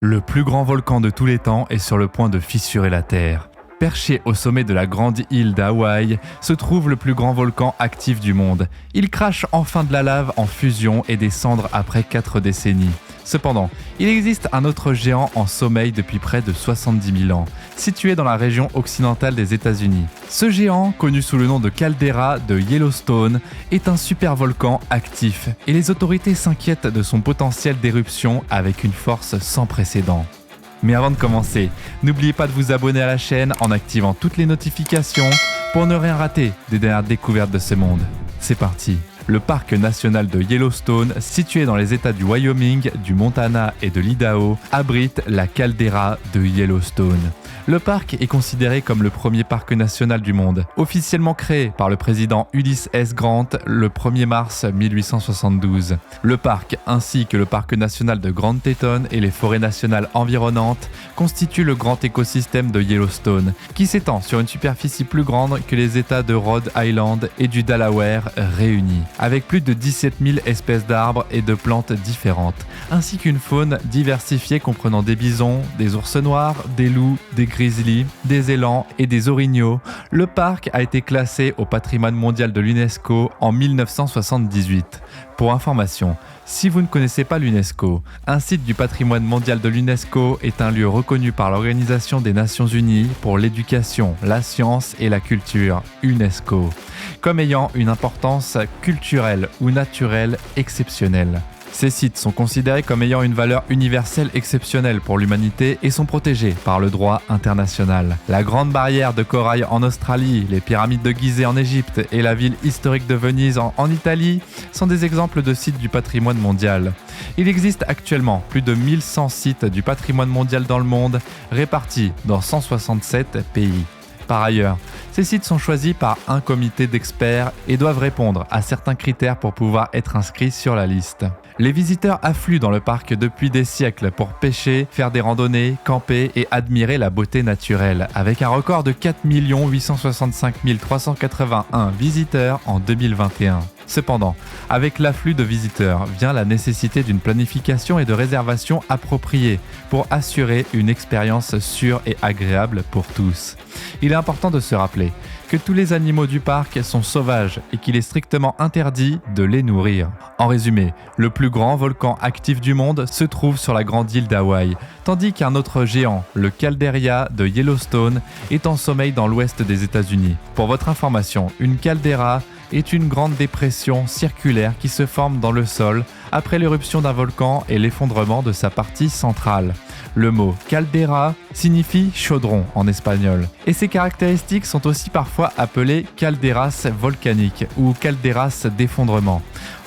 Le plus grand volcan de tous les temps est sur le point de fissurer la Terre. Perché au sommet de la grande île d'Hawaï se trouve le plus grand volcan actif du monde. Il crache enfin de la lave en fusion et des cendres après 4 décennies. Cependant, il existe un autre géant en sommeil depuis près de 70 000 ans, situé dans la région occidentale des États-Unis. Ce géant, connu sous le nom de caldeira de Yellowstone, est un supervolcan actif et les autorités s'inquiètent de son potentiel d'éruption avec une force sans précédent. Mais avant de commencer, n'oubliez pas de vous abonner à la chaîne en activant toutes les notifications pour ne rien rater des dernières découvertes de ce monde. C'est parti! Le parc national de Yellowstone, situé dans les états du Wyoming, du Montana et de l'Idaho, abrite la caldeira de Yellowstone. Le parc est considéré comme le premier parc national du monde, officiellement créé par le président Ulysses S. Grant le 1er mars 1872. Le parc, ainsi que le parc national de Grand Teton et les forêts nationales environnantes, constituent le grand écosystème de Yellowstone, qui s'étend sur une superficie plus grande que les états de Rhode Island et du Delaware réunis, avec plus de 17 000 espèces d'arbres et de plantes différentes, ainsi qu'une faune diversifiée comprenant des bisons, des ours noirs, des loups, des grizzlies, des élans et des orignaux. Le parc a été classé au patrimoine mondial de l'UNESCO en 1978. Pour information, si vous ne connaissez pas l'UNESCO, un site du patrimoine mondial de l'UNESCO est un lieu reconnu par l'Organisation des Nations Unies pour l'éducation, la science et la culture, UNESCO, comme ayant une importance culturelle ou naturelle exceptionnelle. Ces sites sont considérés comme ayant une valeur universelle exceptionnelle pour l'humanité et sont protégés par le droit international. La Grande Barrière de Corail en Australie, les pyramides de Gizeh en Égypte et la ville historique de Venise en Italie sont des exemples de sites du patrimoine mondial. Il existe actuellement plus de 1100 sites du patrimoine mondial dans le monde, répartis dans 167 pays. Par ailleurs, ces sites sont choisis par un comité d'experts et doivent répondre à certains critères pour pouvoir être inscrits sur la liste. Les visiteurs affluent dans le parc depuis des siècles pour pêcher, faire des randonnées, camper et admirer la beauté naturelle, avec un record de 4 865 381 visiteurs en 2021. Cependant, avec l'afflux de visiteurs vient la nécessité d'une planification et de réservation appropriée pour assurer une expérience sûre et agréable pour tous. Il est important de se rappeler que tous les animaux du parc sont sauvages et qu'il est strictement interdit de les nourrir. En résumé, le plus grand volcan actif du monde se trouve sur la grande île d'Hawaï, tandis qu'un autre géant, le caldeira de Yellowstone, est en sommeil dans l'ouest des États-Unis. Pour votre information, une caldeira est une grande dépression circulaire qui se forme dans le sol après l'éruption d'un volcan et l'effondrement de sa partie centrale. Le mot caldera signifie chaudron en espagnol, et ces caractéristiques sont aussi parfois appelées calderas volcaniques ou calderas d'effondrement.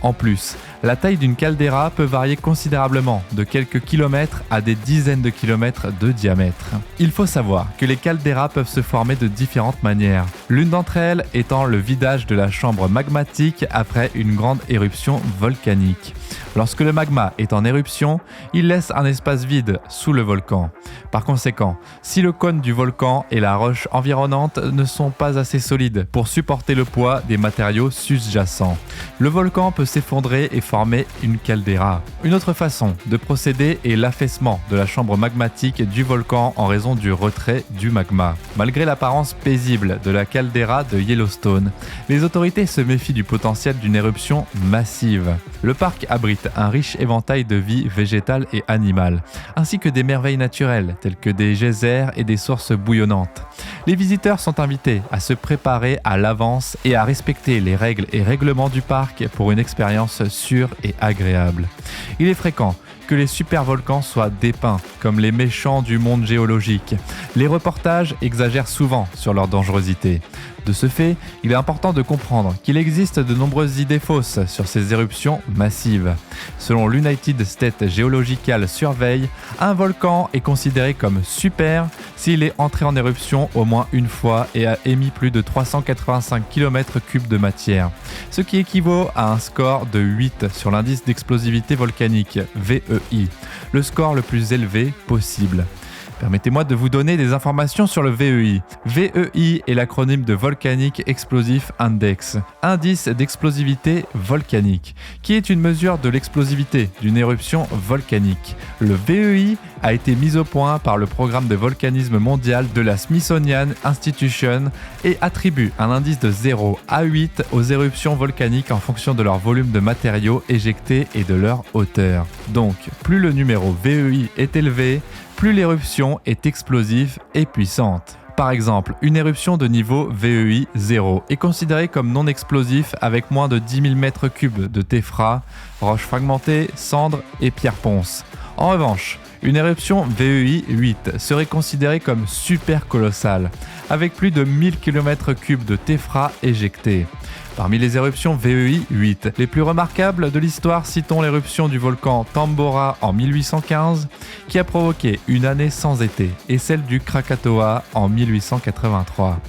En plus, la taille d'une caldeira peut varier considérablement, de quelques kilomètres à des dizaines de kilomètres de diamètre. Il faut savoir que les calderas peuvent se former de différentes manières, l'une d'entre elles étant le vidage de la chambre magmatique après une grande éruption volcanique. Lorsque le magma est en éruption, il laisse un espace vide sous le volcan. Par conséquent, si le cône du volcan et la roche environnante ne sont pas assez solides pour supporter le poids des matériaux sous-jacents, le volcan peut s'effondrer et former une caldeira. Une autre façon de procéder est l'affaissement de la chambre magmatique du volcan en raison du retrait du magma. Malgré l'apparence paisible de la caldeira de Yellowstone, les autorités se méfient du potentiel d'une éruption massive. Le parc abrite un riche éventail de vie végétale et animale, ainsi que des merveilles naturelles telles que des geysers et des sources bouillonnantes. Les visiteurs sont invités à se préparer à l'avance et à respecter les règles et règlements du parc pour une expérience sûre et agréable. Il est fréquent que les supervolcans soient dépeints comme les méchants du monde géologique. Les reportages exagèrent souvent sur leur dangerosité. De ce fait, il est important de comprendre qu'il existe de nombreuses idées fausses sur ces éruptions massives. Selon l'United States Geological Survey, un volcan est considéré comme super s'il est entré en éruption au moins une fois et a émis plus de 385 km3 de matière, ce qui équivaut à un score de 8 sur l'indice d'explosivité volcanique, VEI, le score le plus élevé possible. Permettez-moi de vous donner des informations sur le VEI. VEI est l'acronyme de Volcanic Explosive Index, indice d'explosivité volcanique, qui est une mesure de l'explosivité d'une éruption volcanique. Le VEI a été mis au point par le programme de volcanisme mondial de la Smithsonian Institution et attribue un indice de 0 à 8 aux éruptions volcaniques en fonction de leur volume de matériaux éjectés et de leur hauteur. Donc, plus le numéro VEI est élevé, plus l'éruption est explosive et puissante. Par exemple, une éruption de niveau VEI 0 est considérée comme non explosif avec moins de 10 000 m3 de téphra, roches fragmentées, cendres et pierres ponces. En revanche, une éruption VEI 8 serait considérée comme super colossale, avec plus de 1000 km3 de téphra éjectés. Parmi les éruptions VEI 8, les plus remarquables de l'histoire, citons l'éruption du volcan Tambora en 1815, qui a provoqué une année sans été, et celle du Krakatoa en 1883.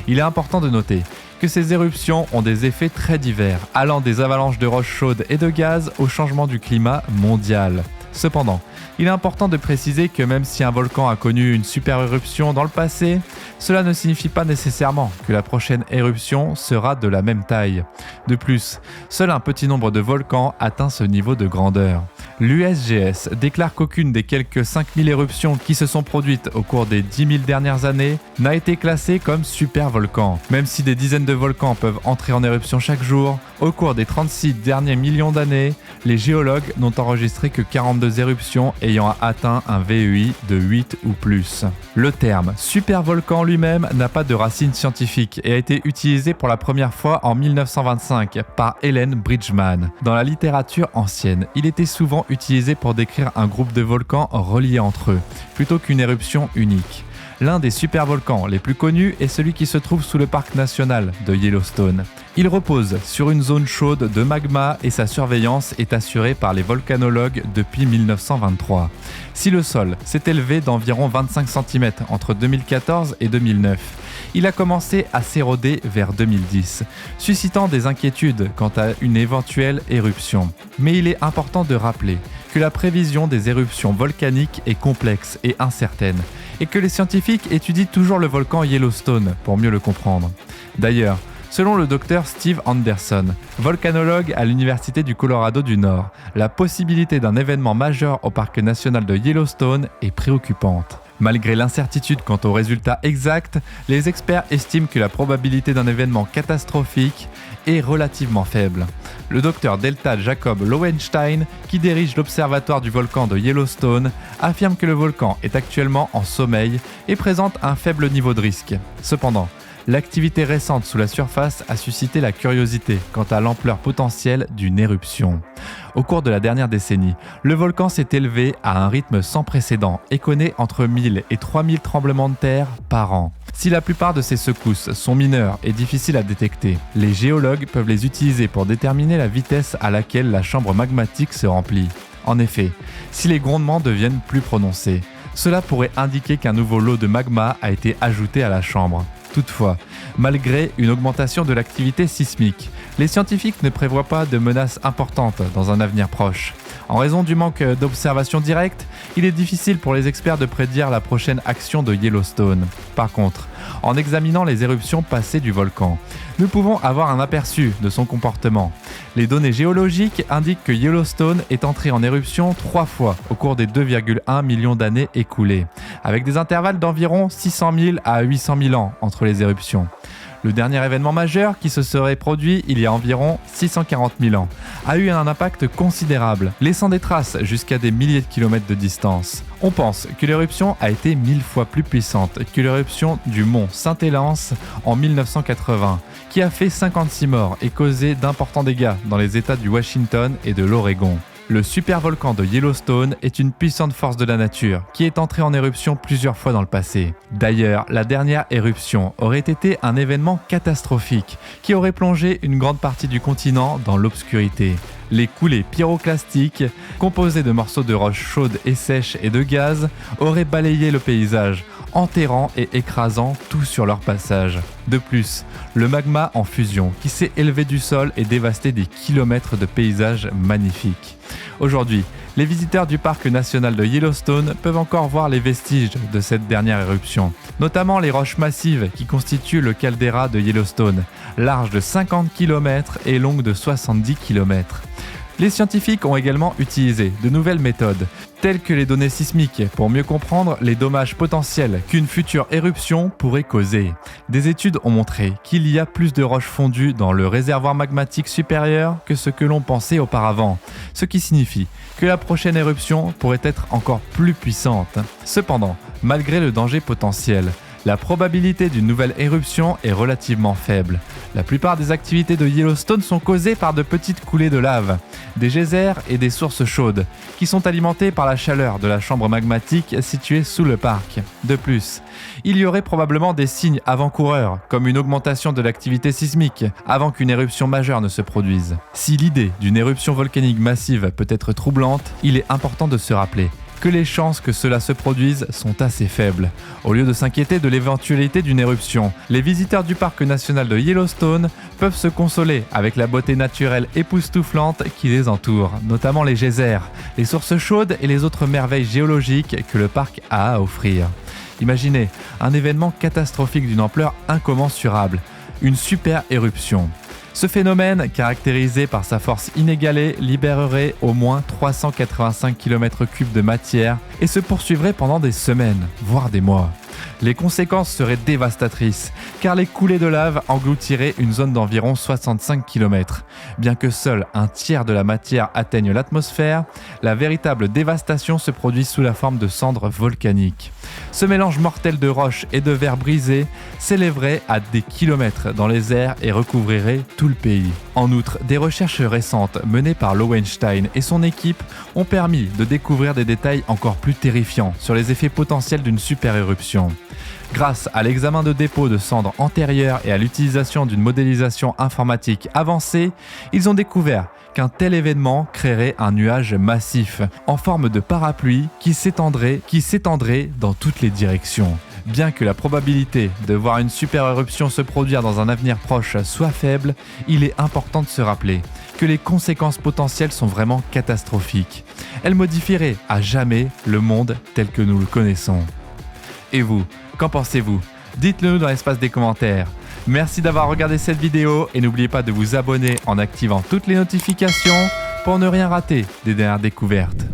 Il est important de noter que ces éruptions ont des effets très divers, allant des avalanches de roches chaudes et de gaz au changement du climat mondial. Cependant, il est important de préciser que même si un volcan a connu une super éruption dans le passé, cela ne signifie pas nécessairement que la prochaine éruption sera de la même taille. De plus, seul un petit nombre de volcans atteint ce niveau de grandeur. L'USGS déclare qu'aucune des quelques 5000 éruptions qui se sont produites au cours des 10 000 dernières années n'a été classée comme supervolcan. Même si des dizaines de volcans peuvent entrer en éruption chaque jour, au cours des 36 derniers millions d'années, les géologues n'ont enregistré que 42 éruptions ayant atteint un VEI de 8 ou plus. Le terme supervolcan lui-même n'a pas de racine scientifique et a été utilisé pour la première fois en 1925 par Helen Bridgman. Dans la littérature ancienne, il était souvent utilisé pour décrire un groupe de volcans reliés entre eux, plutôt qu'une éruption unique. L'un des supervolcans les plus connus est celui qui se trouve sous le parc national de Yellowstone. Il repose sur une zone chaude de magma et sa surveillance est assurée par les volcanologues depuis 1923. Si le sol s'est élevé d'environ 25 cm entre 2014 et 2009, il a commencé à s'éroder vers 2010, suscitant des inquiétudes quant à une éventuelle éruption. Mais il est important de rappeler que la prévision des éruptions volcaniques est complexe et incertaine, et que les scientifiques étudient toujours le volcan Yellowstone pour mieux le comprendre. D'ailleurs, selon le docteur Steve Anderson, volcanologue à l'Université du Colorado du Nord, la possibilité d'un événement majeur au parc national de Yellowstone est préoccupante. Malgré l'incertitude quant aux résultats exacts, les experts estiment que la probabilité d'un événement catastrophique est relativement faible. Le docteur Delta Jacob Lowenstein, qui dirige l'observatoire du volcan de Yellowstone, affirme que le volcan est actuellement en sommeil et présente un faible niveau de risque. Cependant, l'activité récente sous la surface a suscité la curiosité quant à l'ampleur potentielle d'une éruption. Au cours de la dernière décennie, le volcan s'est élevé à un rythme sans précédent et connaît entre 1000 et 3000 tremblements de terre par an. Si la plupart de ces secousses sont mineures et difficiles à détecter, les géologues peuvent les utiliser pour déterminer la vitesse à laquelle la chambre magmatique se remplit. En effet, si les grondements deviennent plus prononcés, cela pourrait indiquer qu'un nouveau lot de magma a été ajouté à la chambre. Toutefois, malgré une augmentation de l'activité sismique, les scientifiques ne prévoient pas de menaces importantes dans un avenir proche. En raison du manque d'observations directes, il est difficile pour les experts de prédire la prochaine action de Yellowstone. Par contre, en examinant les éruptions passées du volcan, nous pouvons avoir un aperçu de son comportement. Les données géologiques indiquent que Yellowstone est entré en éruption 3 fois au cours des 2,1 millions d'années écoulées, avec des intervalles d'environ 600 000 à 800 000 ans entre les éruptions. Le dernier événement majeur, qui se serait produit il y a environ 640 000 ans, a eu un impact considérable, laissant des traces jusqu'à des milliers de kilomètres de distance. On pense que l'éruption a été 1000 fois plus puissante que l'éruption du mont Saint-Hélens en 1980, qui a fait 56 morts et causé d'importants dégâts dans les États du Washington et de l'Oregon. Le supervolcan de Yellowstone est une puissante force de la nature qui est entrée en éruption plusieurs fois dans le passé. D'ailleurs, la dernière éruption aurait été un événement catastrophique qui aurait plongé une grande partie du continent dans l'obscurité. Les coulées pyroclastiques, composées de morceaux de roches chaudes et sèches et de gaz, auraient balayé le paysage, enterrant et écrasant tout sur leur passage. De plus, le magma en fusion qui s'est élevé du sol et dévasté des kilomètres de paysages magnifiques. Aujourd'hui, Les visiteurs du parc national de Yellowstone peuvent encore voir les vestiges de cette dernière éruption, notamment les roches massives qui constituent le caldeira de Yellowstone, large de 50 km et longue de 70 km. Les scientifiques ont également utilisé de nouvelles méthodes, telles que les données sismiques, pour mieux comprendre les dommages potentiels qu'une future éruption pourrait causer. Des études ont montré qu'il y a plus de roches fondues dans le réservoir magmatique supérieur que ce que l'on pensait auparavant, ce qui signifie que la prochaine éruption pourrait être encore plus puissante. Cependant, malgré le danger potentiel, la probabilité d'une nouvelle éruption est relativement faible. La plupart des activités de Yellowstone sont causées par de petites coulées de lave, des geysers et des sources chaudes, qui sont alimentées par la chaleur de la chambre magmatique située sous le parc. De plus, il y aurait probablement des signes avant-coureurs, comme une augmentation de l'activité sismique, avant qu'une éruption majeure ne se produise. Si l'idée d'une éruption volcanique massive peut être troublante, il est important de se rappeler que les chances que cela se produise sont assez faibles. Au lieu de s'inquiéter de l'éventualité d'une éruption, les visiteurs du parc national de Yellowstone peuvent se consoler avec la beauté naturelle époustouflante qui les entoure, notamment les geysers, les sources chaudes et les autres merveilles géologiques que le parc a à offrir. Imaginez un événement catastrophique d'une ampleur incommensurable, une super éruption. Ce phénomène, caractérisé par sa force inégalée, libérerait au moins 385 km3 de matière et se poursuivrait pendant des semaines, voire des mois. Les conséquences seraient dévastatrices, car les coulées de lave engloutiraient une zone d'environ 65 km. Bien que seul un tiers de la matière atteigne l'atmosphère, la véritable dévastation se produit sous la forme de cendres volcaniques. Ce mélange mortel de roches et de verre brisé s'élèverait à des kilomètres dans les airs et recouvrirait tout le pays. En outre, des recherches récentes menées par Lowenstein et son équipe ont permis de découvrir des détails encore plus terrifiants sur les effets potentiels d'une super éruption. Grâce à l'examen de dépôts de cendres antérieures et à l'utilisation d'une modélisation informatique avancée, ils ont découvert qu'un tel événement créerait un nuage massif en forme de parapluie qui s'étendrait dans toutes les directions. Bien que la probabilité de voir une super éruption se produire dans un avenir proche soit faible, il est important de se rappeler que les conséquences potentielles sont vraiment catastrophiques. Elles modifieraient à jamais le monde tel que nous le connaissons. Et vous, qu'en pensez-vous ? Dites-le nous dans l'espace des commentaires. Merci d'avoir regardé cette vidéo et n'oubliez pas de vous abonner en activant toutes les notifications pour ne rien rater des dernières découvertes.